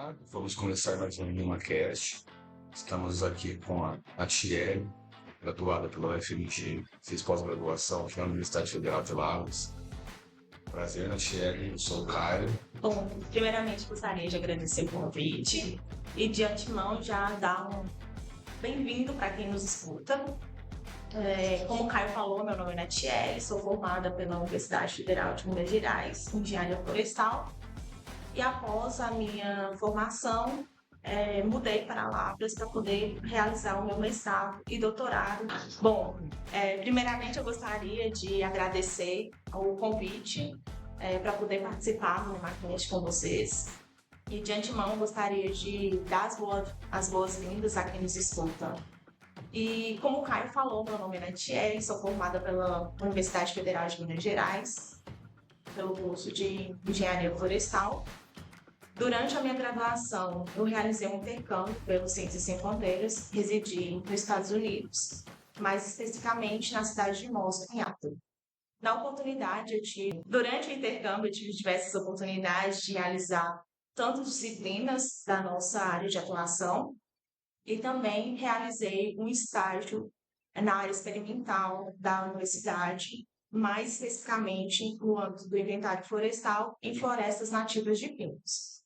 tarde, vamos começar mais um LimaCast. Estamos aqui com a Thierry, graduada pela UFMG, fez pós-graduação aqui na Universidade Federal de Lavras. Prazer, Thierry, eu sou o Caio. Bom, primeiramente gostaria de agradecer o convite e de antemão já dar um bem-vindo para quem nos escuta. Como o Caio falou, meu nome é Thierry, sou formada pela Universidade Federal de Minas Gerais, em engenharia florestal. E após a minha formação, mudei para Lavras para poder realizar o meu mestrado e doutorado. Bom, primeiramente eu gostaria de agradecer o convite para poder participar do LimaCast com vocês. E de antemão gostaria de dar as boas-vindas a quem nos escuta. E como o Caio falou, meu nome é Thierry, sou formada pela Universidade Federal de Minas Gerais, pelo curso de Engenharia Florestal. Durante a minha graduação, eu realizei um intercâmbio pelo Ciências Sem Fronteiras, residi nos Estados Unidos, mais especificamente na cidade de Moscou, em África. Na oportunidade, durante o intercâmbio, eu tive diversas oportunidades de realizar tanto disciplinas da nossa área de atuação e também realizei um estágio na área experimental da universidade, mais especificamente no âmbito do inventário florestal em florestas nativas de pinos.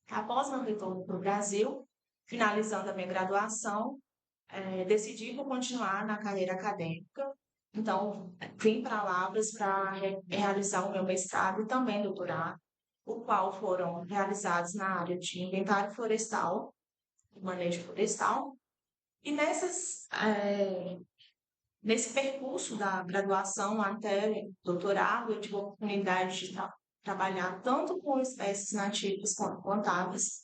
Após meu retorno para o Brasil, finalizando a minha graduação, decidi continuar na carreira acadêmica. Então, vim para Lavras para realizar o meu mestrado e também doutorado, o qual foram realizados na área de inventário florestal e manejo florestal. E nesse percurso da graduação até doutorado, eu tive a oportunidade de trabalhar tanto com espécies nativas quanto plantadas,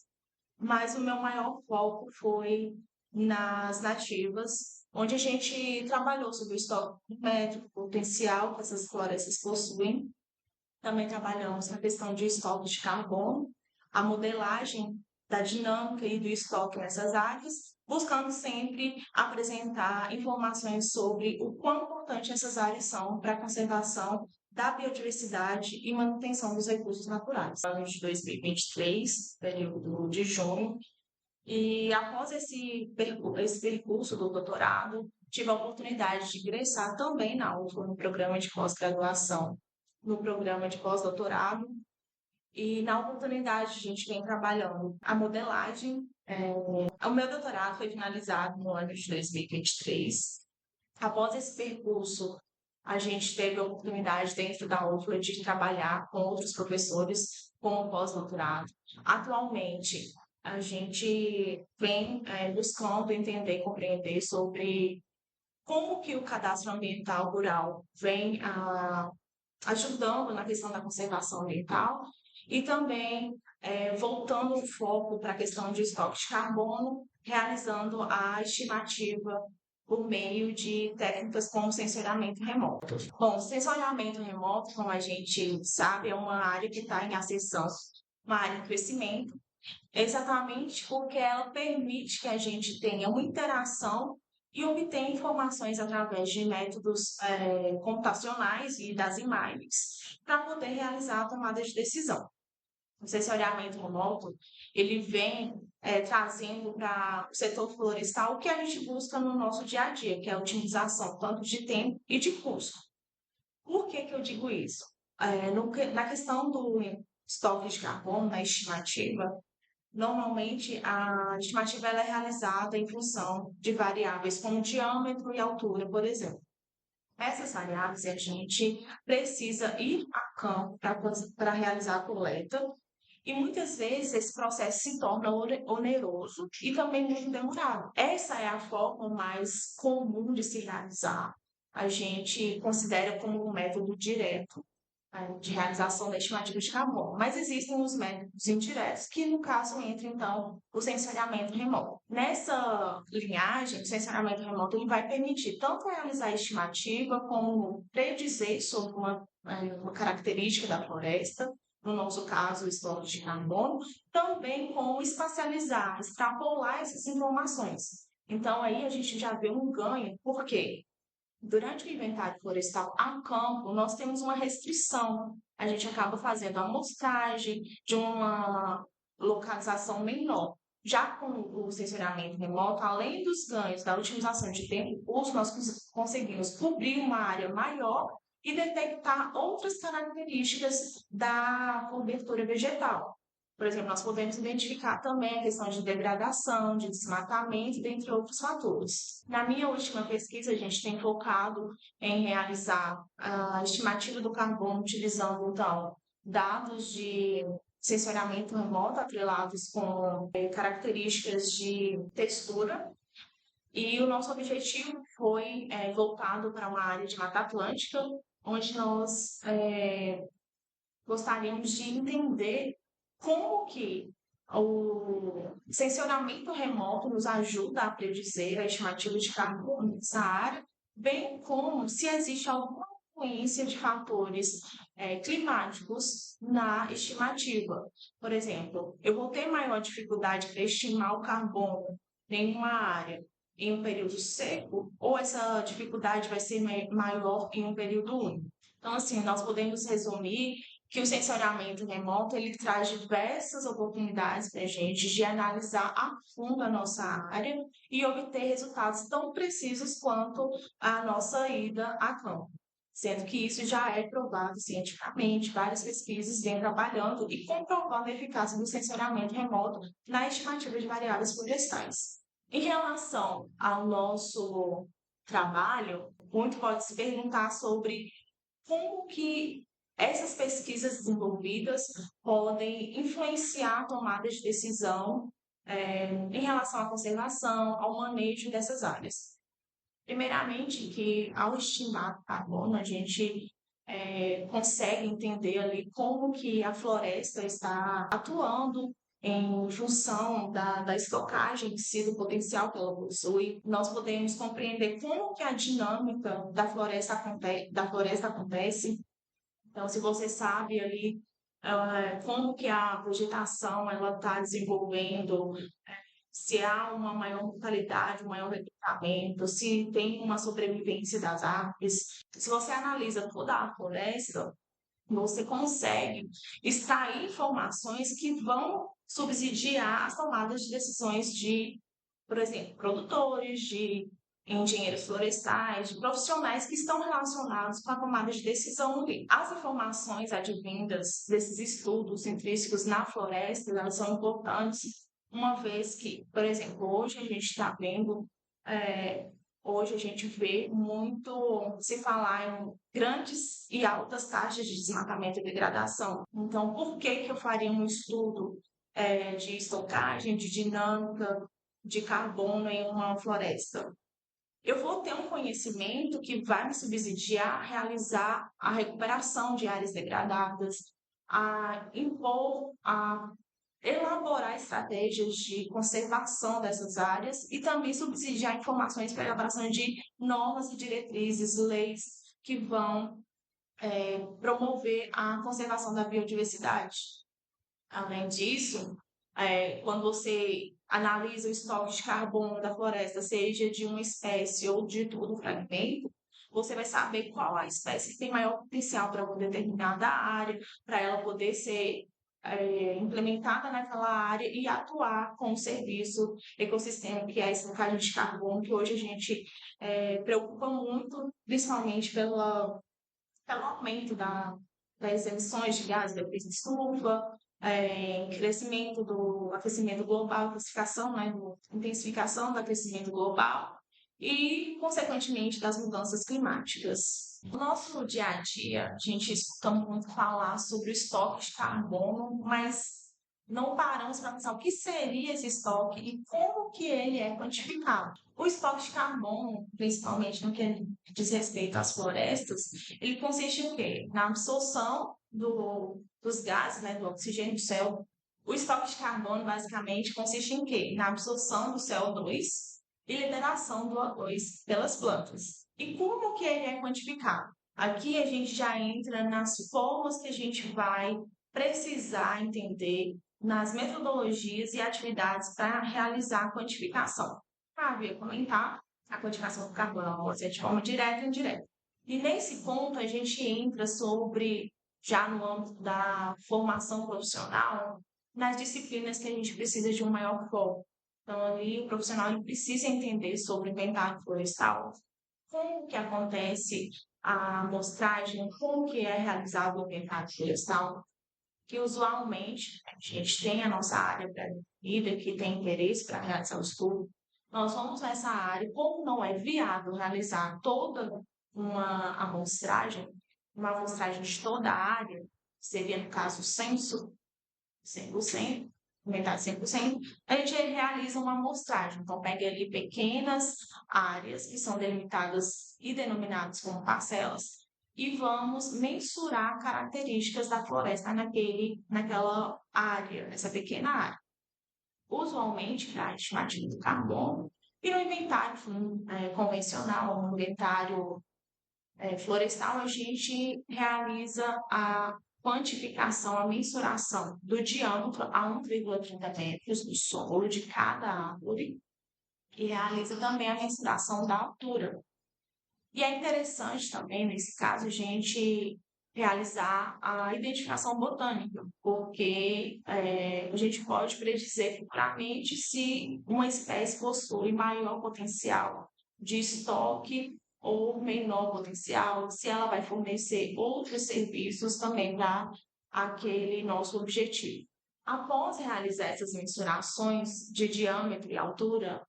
mas o meu maior foco foi nas nativas, onde a gente trabalhou sobre o estoque métrico potencial que essas florestas possuem. Também trabalhamos na questão de estoque de carbono, a modelagem da dinâmica e do estoque nessas áreas, buscando sempre apresentar informações sobre o quão importante essas áreas são para a conservação da biodiversidade e manutenção dos recursos naturais. No ano de 2023, período de junho, e após esse percurso do doutorado, tive a oportunidade de ingressar também na UFLA, no programa de pós-graduação, no programa de pós-doutorado. E na oportunidade a gente vem trabalhando a modelagem. O meu doutorado foi finalizado no ano de 2023. Após esse percurso, a gente teve a oportunidade dentro da UFLA de trabalhar com outros professores com pós-doutorado. Atualmente, a gente vem buscando entender e compreender sobre como que o cadastro ambiental rural vem ajudando na questão da conservação ambiental e também voltando o foco para a questão de estoque de carbono, realizando a estimativa por meio de técnicas como sensoriamento remoto. Bom, sensoriamento remoto, como a gente sabe, é uma área que está em ascensão, uma área de crescimento, exatamente porque ela permite que a gente tenha uma interação e obtenha informações através de métodos computacionais e das imagens para poder realizar a tomada de decisão. O sensoriamento remoto, ele vem trazendo para o setor florestal o que a gente busca no nosso dia a dia, que é a otimização tanto de tempo e de custo. Por que eu digo isso? Na questão do estoque de carbono, na estimativa, normalmente a estimativa ela é realizada em função de variáveis como diâmetro e altura, por exemplo. Essas variáveis a gente precisa ir a campo para realizar a coleta e muitas vezes esse processo se torna oneroso e também muito demorado. Essa é a forma mais comum de se realizar. A gente considera como um método direto de realização da estimativa de carbono. Mas existem os métodos indiretos, que no caso entra, então, o sensoriamento remoto. Nessa linhagem, o sensoriamento remoto ele vai permitir tanto realizar a estimativa, como predizer sobre uma característica da floresta, no nosso caso, o estoque de carbono, também como espacializar, extrapolar essas informações. Então, aí a gente já vê um ganho, por quê? Durante o inventário florestal a campo, nós temos uma restrição. A gente acaba fazendo a amostragem de uma localização menor. Já com o sensoriamento remoto, além dos ganhos da otimização de tempo e custo, nós conseguimos cobrir uma área maior e detectar outras características da cobertura vegetal. Por exemplo, nós podemos identificar também a questão de degradação, de desmatamento, dentre outros fatores. Na minha última pesquisa, a gente tem focado em realizar a estimativa do carbono utilizando, então, dados de sensoriamento remoto atrelados com características de textura. E o nosso objetivo foi voltado para uma área de Mata Atlântica, onde nós gostaríamos de entender como que o sensoramento remoto nos ajuda a predizer a estimativa de carbono nessa área, bem como se existe alguma influência de fatores climáticos na estimativa. Por exemplo, eu vou ter maior dificuldade para estimar o carbono em uma área em um período seco, ou essa dificuldade vai ser maior em um período úmido. Então, assim, nós podemos resumir que o sensoriamento remoto ele traz diversas oportunidades para a gente de analisar a fundo a nossa área e obter resultados tão precisos quanto a nossa ida a campo. Sendo que isso já é provado cientificamente, várias pesquisas vêm trabalhando e comprovando a eficácia do sensoriamento remoto na estimativa de variáveis florestais. Em relação ao nosso trabalho, muito pode se perguntar sobre como que essas pesquisas desenvolvidas podem influenciar a tomada de decisão em relação à conservação, ao manejo dessas áreas. Primeiramente, que ao estimar carbono, a gente consegue entender ali como que a floresta está atuando em função da estocagem em si, do potencial que ela possui. Nós podemos compreender como que a dinâmica da floresta acontece. Então, se você sabe ali como que a vegetação ela está desenvolvendo, se há uma maior mortalidade, um maior recrutamento, se tem uma sobrevivência das árvores. Se você analisa toda a floresta, você consegue extrair informações que vão subsidiar as tomadas de decisões de, por exemplo, produtores, de engenheiros florestais, de profissionais que estão relacionados com a tomada de decisão ali. As informações advindas desses estudos intrínsecos na floresta, elas são importantes, uma vez que, por exemplo, hoje a gente está vendo hoje a gente vê muito se falar em grandes e altas taxas de desmatamento e degradação. Então, por que eu faria um estudo de estocagem, de dinâmica de carbono em uma floresta? Eu vou ter um conhecimento que vai me subsidiar a realizar a recuperação de áreas degradadas, a impor, a elaborar estratégias de conservação dessas áreas e também subsidiar informações para a elaboração de normas e diretrizes, leis que vão promover a conservação da biodiversidade. Além disso, quando você analisa o estoque de carbono da floresta, seja de uma espécie ou de todo o fragmento, você vai saber qual a espécie que tem maior potencial para uma determinada área, para ela poder ser implementada naquela área e atuar com o serviço ecossistema, que é a estocagem de carbono, que hoje a gente preocupa muito, principalmente pelo aumento das emissões de gases de efeito estufa, crescimento do aquecimento global, intensificação, né, intensificação do aquecimento global e, consequentemente, das mudanças climáticas. No nosso dia a dia, a gente escuta muito falar sobre o estoque de carbono, mas não paramos para pensar o que seria esse estoque e como que ele é quantificado. O estoque de carbono, principalmente no que diz respeito às florestas, ele consiste em quê? Na absorção dos gases, né, do oxigênio do céu. O estoque de carbono, basicamente, consiste em quê? Na absorção do CO2 e liberação do O2 pelas plantas. E como que ele é quantificado? Aqui a gente já entra nas formas que a gente vai precisar entender, nas metodologias e atividades para realizar a quantificação. Havia comentar, a quantificação do carbono pode ser de forma direta e indireta. E nesse ponto a gente entra sobre, já no âmbito da formação profissional, nas disciplinas que a gente precisa de um maior foco. Então, ali, o profissional ele precisa entender sobre o inventário florestal, como que acontece a amostragem, como que é realizado o inventário florestal, que usualmente a gente tem a nossa área pré-definida, que tem interesse para realizar o estudo, nós vamos nessa área, como não é viável realizar toda uma amostragem de toda a área, seria no caso o censo, 100%, aumentar 100%, a gente realiza uma amostragem. Então, pega ali pequenas áreas que são delimitadas e denominadas como parcelas e vamos mensurar características da floresta naquela área, nessa pequena área. Usualmente, para a estimativa do carbono, e no inventário convencional, no inventário florestal, a gente realiza a quantificação, a mensuração do diâmetro a 1,30 metros do solo de cada árvore e realiza também a mensuração da altura. E é interessante também, nesse caso, a gente realizar a identificação botânica, porque a gente pode predizer futuramente se uma espécie possui maior potencial de estoque ou menor potencial, se ela vai fornecer outros serviços também para aquele nosso objetivo. Após realizar essas mensurações de diâmetro e altura,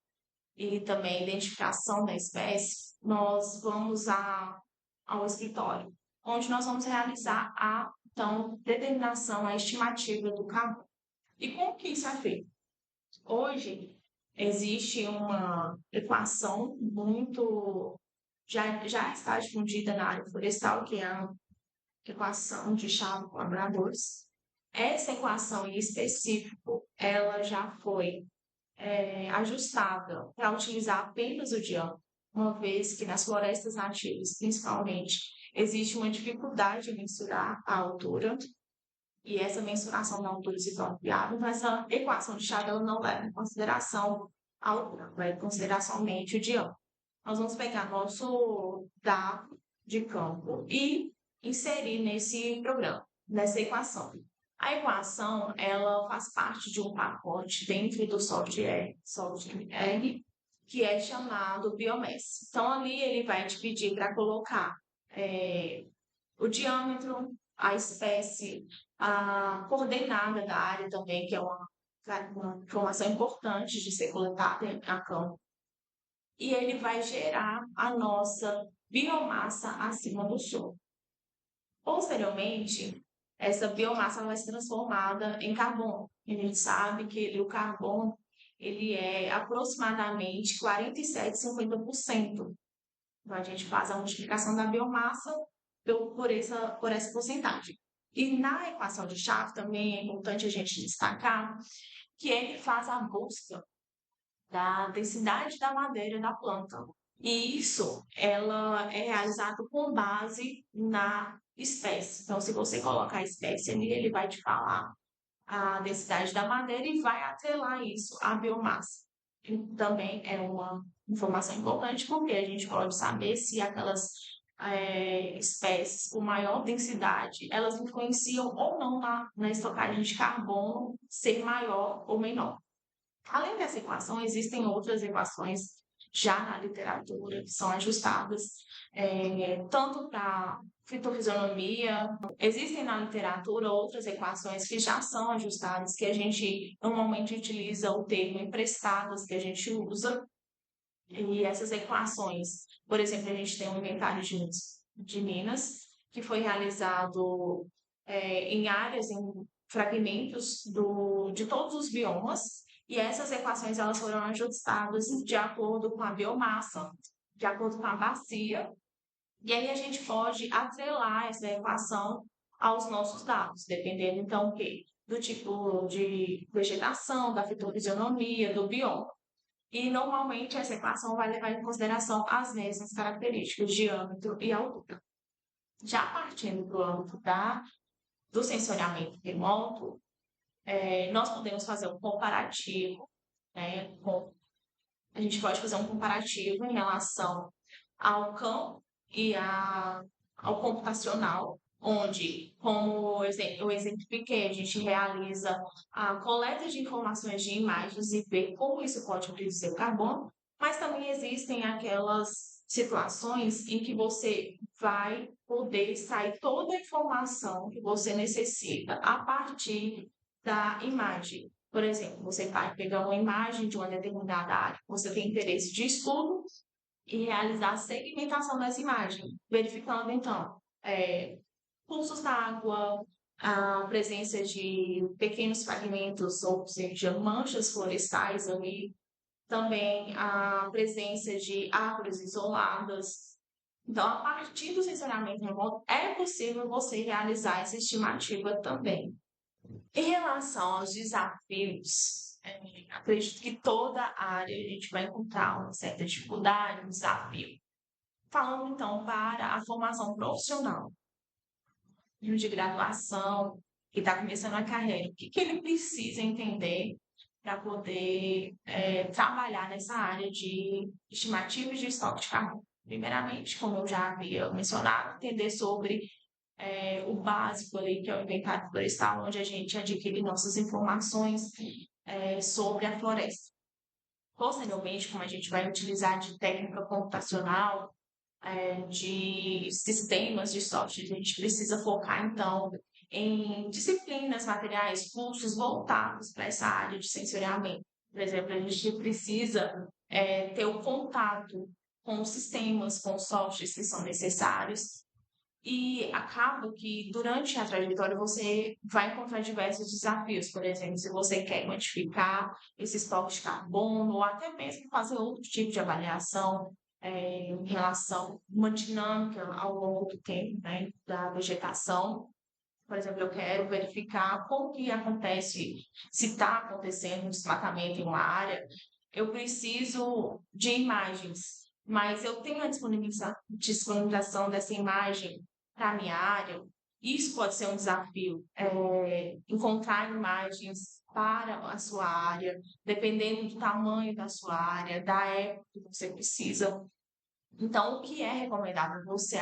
e também identificação da espécie, nós vamos ao escritório, onde nós vamos realizar a então, determinação, a estimativa do carbono. E como que isso é feito? Hoje, existe uma equação já está difundida na área florestal, que é a equação de Chave-Colaboradores. Essa equação em específico, ela já foi ajustada para utilizar apenas o diâmetro, uma vez que nas florestas nativas, principalmente, existe uma dificuldade em mensurar a altura, e essa mensuração da altura se torna viável, mas essa equação de Chave ela não leva em consideração a altura, leva em consideração somente o diâmetro. Nós vamos pegar nosso dado de campo e inserir nesse programa, nessa equação. A equação, ela faz parte de um pacote dentro do software que é chamado Biomass. Então, ali ele vai te pedir para colocar o diâmetro, a espécie, a coordenada da área também, que é uma informação importante de ser coletada a campo. E ele vai gerar a nossa biomassa acima do solo. Posteriormente, essa biomassa vai ser transformada em carbono. A gente sabe que o carbono ele é aproximadamente 47, 50%. Então, a gente faz a multiplicação da biomassa por essa porcentagem. E na equação de Chave também é importante a gente destacar que ele faz a busca da densidade da madeira da planta. E isso ela é realizado com base na espécie. Então, se você colocar a espécie ali, ele vai te falar a densidade da madeira e vai atrelar isso à biomassa. E também é uma informação importante porque a gente pode saber se aquelas espécies com maior densidade, elas influenciam ou não na estocagem de carbono ser maior ou menor. Além dessa equação, existem outras equações já na literatura que são ajustadas, tanto para fitofisionomia, existem na literatura outras equações que já são ajustadas, que a gente normalmente utiliza o termo emprestadas, que a gente usa, e essas equações, por exemplo, a gente tem um inventário de Minas, que foi realizado em áreas, em fragmentos de todos os biomas, e essas equações elas foram ajustadas de acordo com a biomassa, de acordo com a bacia, e aí a gente pode atrelar essa equação aos nossos dados, dependendo então o quê? Do tipo de vegetação, da fitofisionomia, do bioma. E normalmente essa equação vai levar em consideração as mesmas características, diâmetro e altura. Já partindo para o âmbito do sensoriamento remoto, nós podemos fazer um comparativo, né, a gente pode fazer um comparativo em relação ao campo e ao computacional. onde, como eu exemplifiquei, a gente realiza a coleta de informações de imagens e vê como isso pode reduzir o carbono, mas também existem aquelas situações em que você vai poder extrair toda a informação que você necessita a partir da imagem. Por exemplo, você vai pegar uma imagem de uma determinada área, você tem interesse de estudo e realizar a segmentação das imagens, verificando então cursos d'água, a presença de pequenos fragmentos, ou seja, manchas florestais ali, também a presença de árvores isoladas. Então, a partir do sensoriamento remoto, é possível você realizar essa estimativa também. Em relação aos desafios, acredito que toda área a gente vai encontrar uma certa dificuldade, um desafio. Falando então para a formação profissional, de graduação, que está começando a carreira, o que, que ele precisa entender para poder trabalhar nessa área de estimativas de estoque de carbono? Primeiramente, como eu já havia mencionado, entender sobre o básico ali, que é o inventário florestal, onde a gente adquire nossas informações sobre a floresta. Posteriormente, como a gente vai utilizar de técnica computacional, de sistemas de software, a gente precisa focar, então, em disciplinas, materiais, cursos voltados para essa área de sensoriamento. Por exemplo, a gente precisa ter o contato com os sistemas, com os softwares que são necessários, e acaba que durante a trajetória você vai encontrar diversos desafios. Por exemplo, se você quer quantificar esse estoque de carbono, ou até mesmo fazer outro tipo de avaliação em relação a uma dinâmica ao longo do tempo, né, da vegetação. Por exemplo, eu quero verificar como que acontece, se está acontecendo um desmatamento em uma área, eu preciso de imagens, mas eu tenho a disponibilização dessa imagem para a minha área. Isso pode ser um desafio, encontrar imagens para a sua área, dependendo do tamanho da sua área, da época que você precisa. Então, o que é recomendável? Você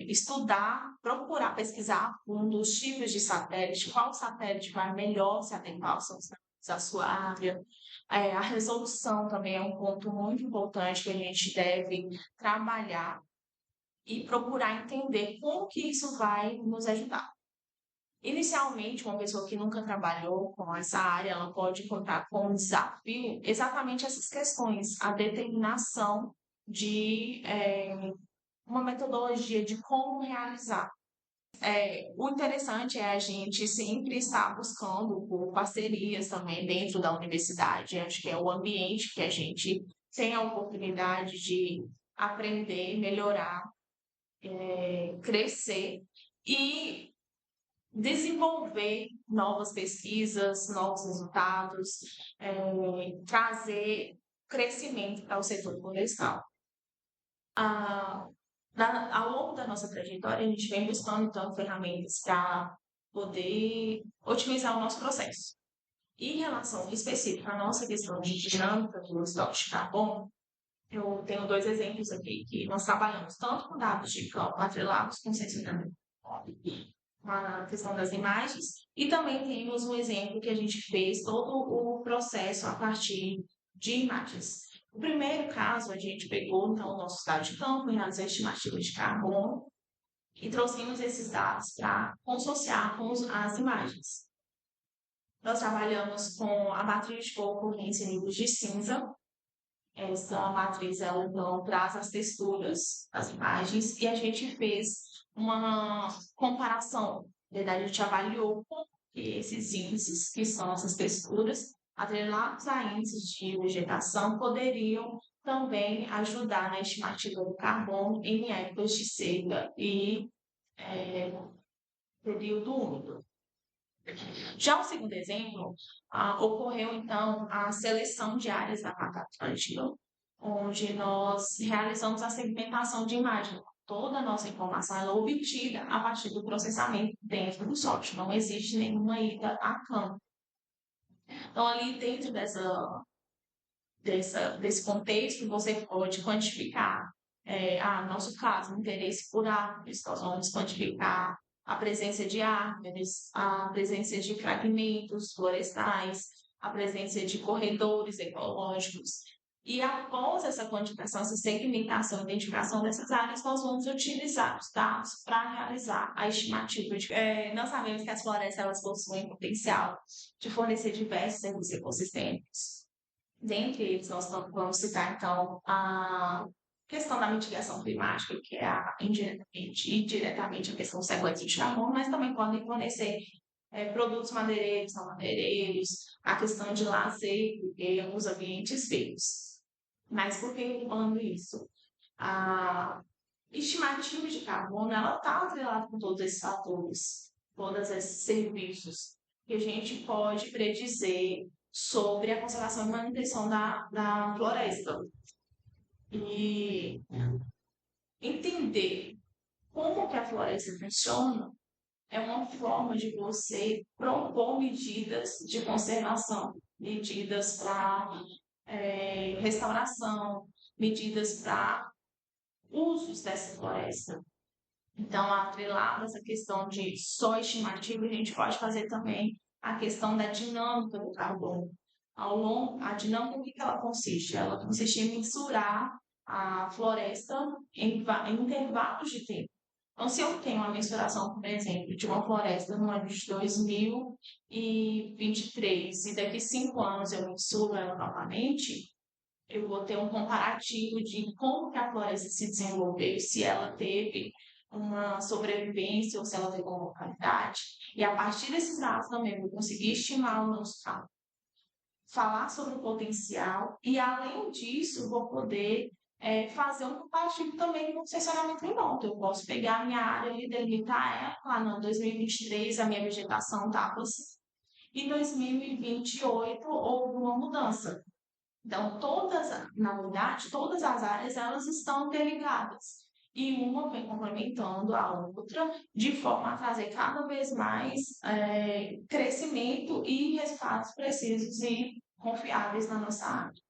estudar, procurar pesquisar um dos tipos de satélite, qual satélite vai melhor se adequar aos satélites da sua área. A resolução também é um ponto muito importante que a gente deve trabalhar e procurar entender como que isso vai nos ajudar. Inicialmente, uma pessoa que nunca trabalhou com essa área, ela pode contar com um desafio exatamente essas questões, a determinação de uma metodologia de como realizar. O interessante é a gente sempre estar buscando por parcerias também dentro da universidade. Acho que é o ambiente que a gente tem a oportunidade de aprender, melhorar, crescer e desenvolver novas pesquisas, novos resultados, trazer crescimento para o setor florestal. Ao longo da nossa trajetória, a gente vem buscando, então, ferramentas para poder otimizar o nosso processo. Em relação específica à nossa questão de dinâmica do estoque de carbono, eu tenho dois exemplos aqui que nós trabalhamos tanto com dados de campo atrelados com sensoramento, a questão das imagens, e também temos um exemplo que a gente fez todo o processo a partir de imagens. O primeiro caso, a gente pegou, então, o nosso dado de campo, realizou a estimativa de carbono e trouxemos esses dados para consociar com as imagens. Nós trabalhamos com a matriz de ocorrência em níveis de cinza. Essa matriz, ela, então, traz as texturas das imagens e a gente fez uma comparação. Na verdade, a gente avaliou como que esses índices, que são essas texturas, atrelados a índices de vegetação, poderiam também ajudar na estimativa do carbono em épocas de seca e período úmido. Já o segundo exemplo, ocorreu então a seleção de áreas da Mata Atlântica, onde nós realizamos a segmentação de imagem. Toda a nossa informação é obtida a partir do processamento dentro do software, não existe nenhuma ida a campo. Então, ali dentro desse contexto, você pode quantificar, nosso caso, interesse por árvores, nós vamos quantificar a presença de árvores, a presença de fragmentos florestais, a presença de corredores ecológicos. E após essa quantificação, essa segmentação, identificação dessas áreas, nós vamos utilizar os dados para realizar a estimativa. Nós sabemos que as florestas elas possuem potencial de fornecer diversos serviços ecossistêmicos. Dentre eles, nós vamos citar, então, a questão da mitigação climática, que é indiretamente e diretamente a questão do sequestro de carbono, mas também podem fornecer produtos madeireiros, não madeireiros, a questão de lazer e os ambientes verdes. Mas por que eu estou falando isso? A estimativa de carbono ela está atrelada com todos esses fatores, todos esses serviços que a gente pode predizer sobre a conservação e manutenção da floresta. E entender como que a floresta funciona é uma forma de você propor medidas de conservação, medidas para restauração, medidas para usos dessa floresta. Então, atrelado a essa questão de só estimativa, a gente pode fazer também a questão da dinâmica do carbono. A dinâmica, o que ela consiste? Ela consiste em mensurar a floresta em intervalos de tempo. Então, se eu tenho uma mensuração, por exemplo, de uma floresta no ano de 2023 e daqui a 5 anos eu mensuro ela novamente, eu vou ter um comparativo de como que a floresta se desenvolveu, se ela teve uma sobrevivência ou se ela teve uma mortalidade. E a partir desses dados também eu vou conseguir estimar o nosso campo, falar sobre o potencial e, além disso, vou poder fazer um comparativo também com o sensoramento remoto. Eu posso pegar a minha área e delimitar ela, lá no 2023 a minha vegetação estava assim, e em 2028 houve uma mudança. Então, na verdade, todas as áreas elas estão interligadas. E uma vem complementando a outra, de forma a trazer cada vez mais crescimento e resultados precisos e confiáveis na nossa área.